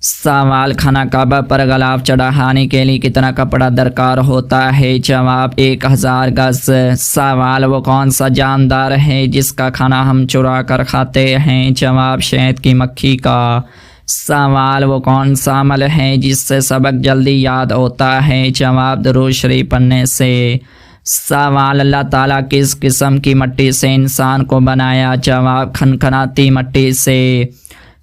سوال کھانا کعبہ پر غلاف چڑھانے کے لیے کتنا کپڑا درکار ہوتا ہے؟ جواب 1000 گز۔ سوال وہ کون سا جاندار ہے جس کا کھانا ہم چرا کر کھاتے ہیں؟ جواب شہد کی مکھی کا۔ سوال وہ کون سا عمل ہے جس سے سبق جلدی یاد ہوتا ہے؟ جواب درود شریف پڑھنے سے۔ سوال اللہ تعالیٰ کس قسم کی مٹی سے انسان کو بنایا؟ جواب کھنکھناتی مٹی سے۔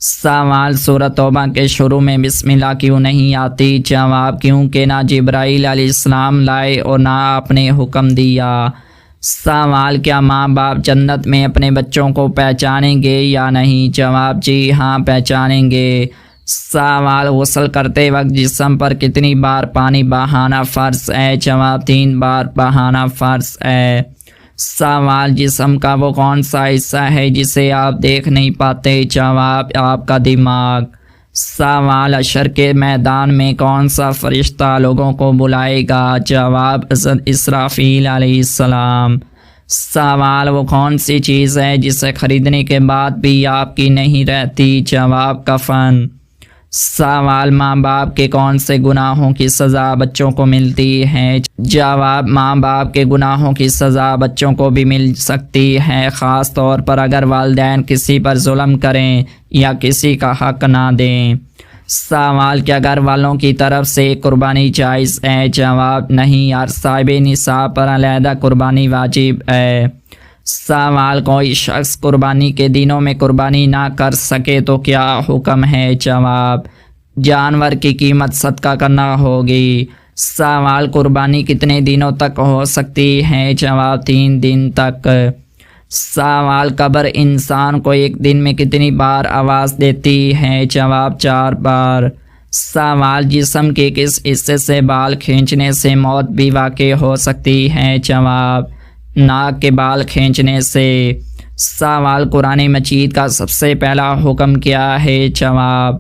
سوال سورۃ توبہ کے شروع میں بسم اللہ کیوں نہیں آتی؟ جواب کیونکہ نہ جبرائیل علیہ السلام لائے اور نہ آپ نے حکم دیا۔ سوال کیا ماں باپ جنت میں اپنے بچوں کو پہچانیں گے یا نہیں؟ جواب جی ہاں پہچانیں گے۔ سوال غسل کرتے وقت جسم پر کتنی بار پانی بہانا فرض ہے؟ جواب 3 بار بہانا فرض ہے۔ سوال جسم کا وہ کون سا حصہ ہے جسے آپ دیکھ نہیں پاتے؟ جواب آپ کا دماغ۔ سوال حشر کے میدان میں کون سا فرشتہ لوگوں کو بلائے گا؟ جواب حضرت اسرافیل علیہ السلام۔ سوال وہ کون سی چیز ہے جسے خریدنے کے بعد بھی آپ کی نہیں رہتی؟ جواب کفن۔ سوال ماں باپ کے کون سے گناہوں کی سزا بچوں کو ملتی ہے؟ جواب ماں باپ کے گناہوں کی سزا بچوں کو بھی مل سکتی ہے، خاص طور پر اگر والدین کسی پر ظلم کریں یا کسی کا حق نہ دیں۔ سوال کیا گھر والوں کی طرف سے قربانی جائز ہے؟ جواب نہیں، ہر صاحب نصاب پر علیحدہ قربانی واجب ہے۔ سوال کوئی شخص قربانی کے دنوں میں قربانی نہ کر سکے تو کیا حکم ہے؟ جواب جانور کی قیمت صدقہ کرنا ہوگی۔ سوال قربانی کتنے دنوں تک ہو سکتی ہے؟ جواب 3 دن تک۔ سوال قبر انسان کو ایک دن میں کتنی بار آواز دیتی ہے؟ جواب 4 بار۔ سوال جسم کے کس حصے سے بال کھینچنے سے موت بھی واقع ہو سکتی ہے؟ جواب ناک کے بال کھینچنے سے۔ سوال قرآن مجید کا سب سے پہلا حکم کیا ہے؟ جواب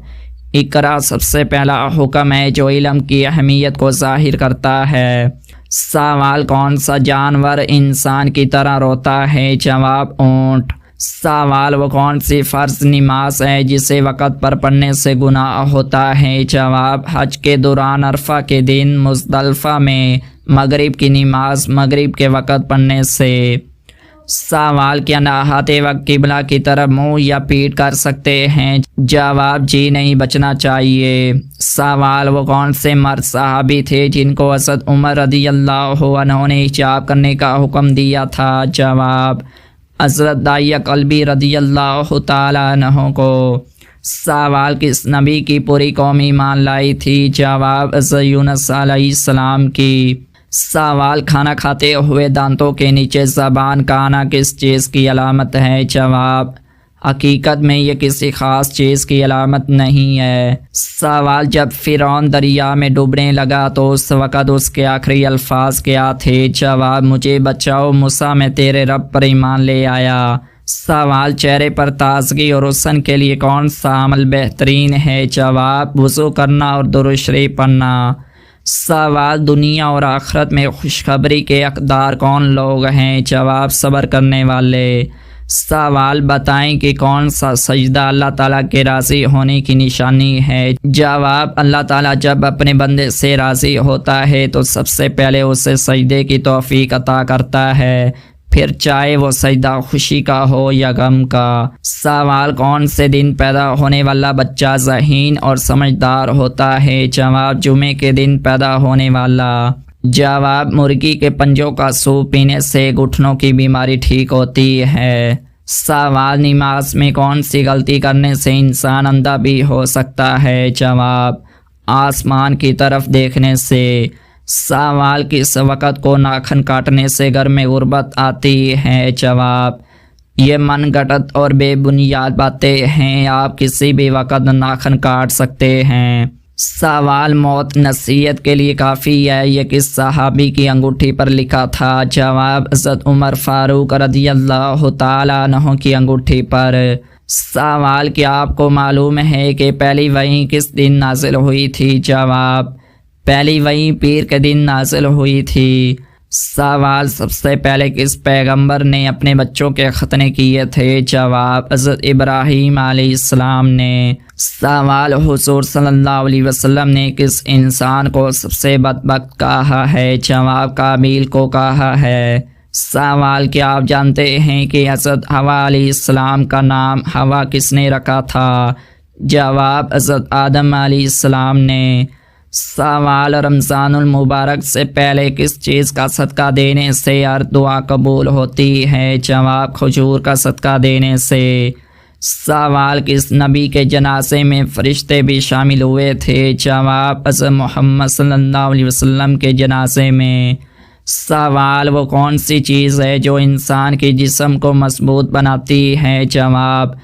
اقرا سب سے پہلا حکم ہے جو علم کی اہمیت کو ظاہر کرتا ہے۔ سوال کون سا جانور انسان کی طرح روتا ہے؟ جواب اونٹ۔ سوال وہ کون سی فرض نماز ہے جسے وقت پر پڑھنے سے گناہ ہوتا ہے؟ جواب حج کے دوران عرفہ کے دن مزدلفہ میں مغرب کی نماز مغرب کے وقت پڑھنے سے۔ سوال کیا نہاتے وقت قبلہ کی طرف منہ یا پیٹ کر سکتے ہیں؟ جواب جی نہیں، بچنا چاہیے۔ سوال وہ کون سے مرد صحابی تھے جن کو حضرت عمر رضی اللہ عنہ نے حجاب کرنے کا حکم دیا تھا؟ جواب حضرت داعیہ قلبی رضی اللہ تعالیٰ عنہ کو۔ سوال کس نبی کی پوری قوم ایمان لائی تھی؟ جواب حضرت یونس علیہ السلام کی۔ سوال کھانا کھاتے ہوئے دانتوں کے نیچے زبان کا آنا کس چیز کی علامت ہے؟ جواب حقیقت میں یہ کسی خاص چیز کی علامت نہیں ہے۔ سوال جب فرعون دریا میں ڈوبنے لگا تو اس وقت اس کے آخری الفاظ کیا تھے؟ جواب مجھے بچاؤ موسیٰ، میں تیرے رب پر ایمان لے آیا۔ سوال چہرے پر تازگی اور حسن کے لیے کون سا عمل بہترین ہے؟ جواب وضو کرنا اور درود شریف پڑھنا۔ سوال دنیا اور آخرت میں خوشخبری کے حقدار کون لوگ ہیں؟ جواب صبر کرنے والے۔ سوال بتائیں کہ کون سا سجدہ اللہ تعالیٰ کے راضی ہونے کی نشانی ہے؟ جواب اللہ تعالیٰ جب اپنے بندے سے راضی ہوتا ہے تو سب سے پہلے اسے سجدے کی توفیق عطا کرتا ہے، پھر چاہے وہ سجدہ خوشی کا ہو یا غم کا۔ سوال کون سے دن پیدا ہونے والا بچہ ذہین اور سمجھدار ہوتا ہے؟ جواب جمعے کے دن پیدا ہونے والا۔ جواب مرغی کے پنجوں کا سوپ پینے سے گھٹنوں کی بیماری ٹھیک ہوتی ہے۔ سوال نماز میں کون سی غلطی کرنے سے انسان اندھا بھی ہو سکتا ہے؟ جواب آسمان کی طرف دیکھنے سے۔ سوال کس وقت کو ناخن کاٹنے سے گھر میں غربت آتی ہے؟ جواب یہ من گھڑت اور بے بنیاد باتیں ہیں، آپ کسی بھی وقت ناخن کاٹ سکتے ہیں۔ سوال موت نصیحت کے لیے کافی ہے، یہ کس صحابی کی انگوٹھی پر لکھا تھا؟ جواب حضرت عمر فاروق رضی اللہ تعالیٰ عنہ کی انگوٹھی پر۔ سوال کیا آپ کو معلوم ہے کہ پہلی وحی کس دن نازل ہوئی تھی؟ جواب پہلی وحی پیر کے دن نازل ہوئی تھی۔ سوال: سب سے پہلے کس پیغمبر نے اپنے بچوں کے ختنے کیے تھے؟ جواب: حضرت ابراہیم علیہ السلام نے۔ سوال: حضور صلی اللہ علیہ وسلم نے کس انسان کو سب سے بدبخت کہا ہے؟ جواب: قابیل کو کہا ہے۔ سوال: کیا آپ جانتے ہیں کہ حضرت حوا علیہ السلام کا نام حوا کس نے رکھا تھا؟ جواب: حضرت آدم علیہ السلام نے۔ سوال: رمضان المبارک سے پہلے کس چیز کا صدقہ دینے سے ہر دعا قبول ہوتی ہے؟ جواب: کھجور کا صدقہ دینے سے۔ سوال: کس نبی کے جنازے میں فرشتے بھی شامل ہوئے تھے؟ جواب: حضرت محمد صلی اللہ علیہ وسلم کے جنازے میں۔ سوال: وہ کون سی چیز ہے جو انسان کے جسم کو مضبوط بناتی ہے؟ جواب: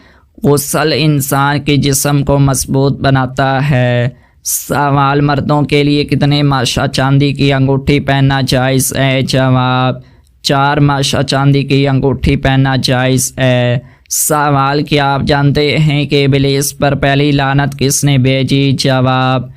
غسل انسان کے جسم کو مضبوط بناتا ہے۔ سوال: مردوں کے لیے کتنے ماشا چاندی کی انگوٹھی پہننا جائز ہے؟ جواب: 4 ماشا چاندی کی انگوٹھی پہننا جائز ہے۔ سوال: کیا آپ جانتے ہیں کہ ابلیس پر پہلی لعنت کس نے بھیجی؟ جواب: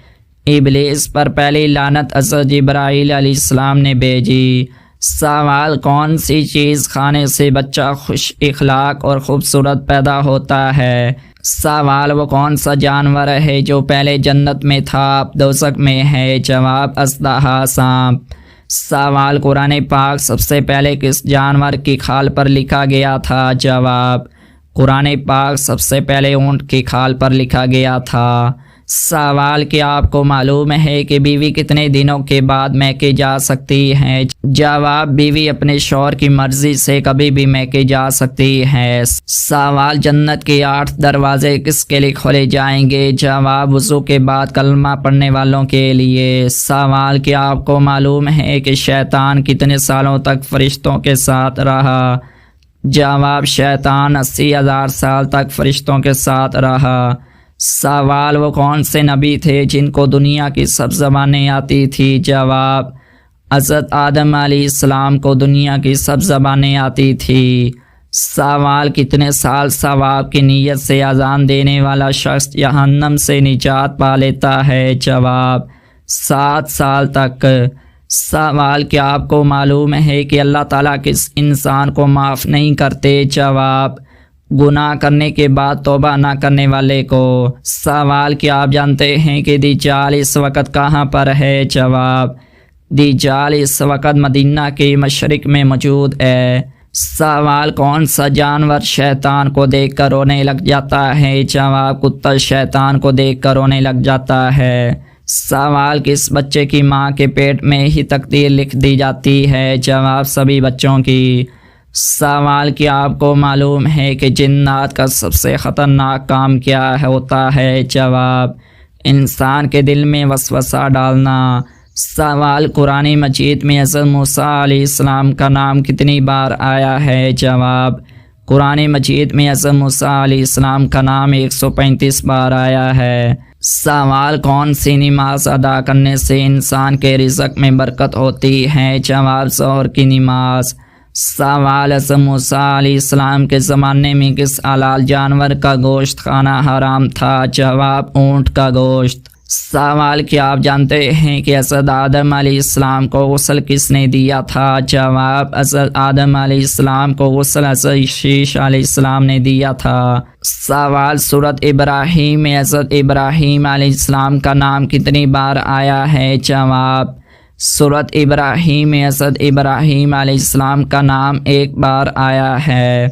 ابلیس پر پہلی لعنت حضرت جبرائیل علیہ السلام نے بھیجی۔ سوال: کون سی چیز کھانے سے بچہ خوش اخلاق اور خوبصورت پیدا ہوتا ہے؟ سوال: وہ کون سا جانور ہے جو پہلے جنت میں تھا اب دوزخ میں ہے؟ جواب: اژدہا، سانپ۔ سوال: قرآن پاک سب سے پہلے کس جانور کی کھال پر لکھا گیا تھا؟ جواب: قرآن پاک سب سے پہلے اونٹ کی کھال پر لکھا گیا تھا۔ سوال: کیا آپ کو معلوم ہے کہ بیوی کتنے دنوں کے بعد میکے جا سکتی ہے؟ جواب: بیوی اپنے شوہر کی مرضی سے کبھی بھی میکے جا سکتی ہے۔ سوال: جنت کے 8 دروازے کس کے لیے کھولے جائیں گے؟ جواب: وضو کے بعد کلمہ پڑھنے والوں کے لیے۔ سوال: کیا آپ کو معلوم ہے کہ شیطان کتنے سالوں تک فرشتوں کے ساتھ رہا؟ جواب: شیطان 80,000 سال تک فرشتوں کے ساتھ رہا۔ سوال: وہ کون سے نبی تھے جن کو دنیا کی سب زبانیں آتی تھی؟ جواب: حضرت آدم علیہ السلام کو دنیا کی سب زبانیں آتی تھی۔ سوال: کتنے سال ثواب کی نیت سے اذان دینے والا شخص جہنم سے نجات پا لیتا ہے؟ جواب: 7 سال تک۔ سوال: کیا آپ کو معلوم ہے کہ اللہ تعالیٰ کس انسان کو معاف نہیں کرتے؟ جواب: گناہ کرنے کے بعد توبہ نہ کرنے والے کو۔ سوال: کیا آپ جانتے ہیں کہ دجال اس وقت کہاں پر ہے؟ جواب: دجال اس وقت مدینہ کے مشرق میں موجود ہے۔ سوال: کون سا جانور شیطان کو دیکھ کر رونے لگ جاتا ہے؟ جواب: کتا شیطان کو دیکھ کر رونے لگ جاتا ہے۔ سوال: کس بچے کی ماں کے پیٹ میں ہی تقدیر لکھ دی جاتی ہے؟ جواب: سبھی بچوں کی۔ سوال: کیا آپ کو معلوم ہے کہ جنات کا سب سے خطرناک کام کیا ہوتا ہے؟ جواب: انسان کے دل میں وسوسہ ڈالنا۔ سوال: قرآن مجید میں حضرت موسیٰ علیہ السلام کا نام کتنی بار آیا ہے؟ جواب: قرآن مجید میں حضرت موسیٰ علیہ السلام کا نام 135 بار آیا ہے۔ سوال: کون سی نماز ادا کرنے سے انسان کے رزق میں برکت ہوتی ہے؟ جواب: ظہر کی نماز۔ سوال: حضرت موسیٰ علیہ السلام کے زمانے میں کس حلال جانور کا گوشت کھانا حرام تھا؟ جواب: اونٹ کا گوشت۔ سوال: کیا آپ جانتے ہیں کہ حضرت آدم علیہ السلام کو غسل کس نے دیا تھا؟ جواب: حضرت آدم علیہ السلام کو غسل حضرت شیش علیہ السلام نے دیا تھا۔ سوال: سورۃ ابراہیم میں حضرت ابراہیم علیہ السلام کا نام کتنی بار آیا ہے؟ جواب: سورۃ ابراہیم میں حضرت ابراہیم علیہ السلام کا نام 1 بار آیا ہے۔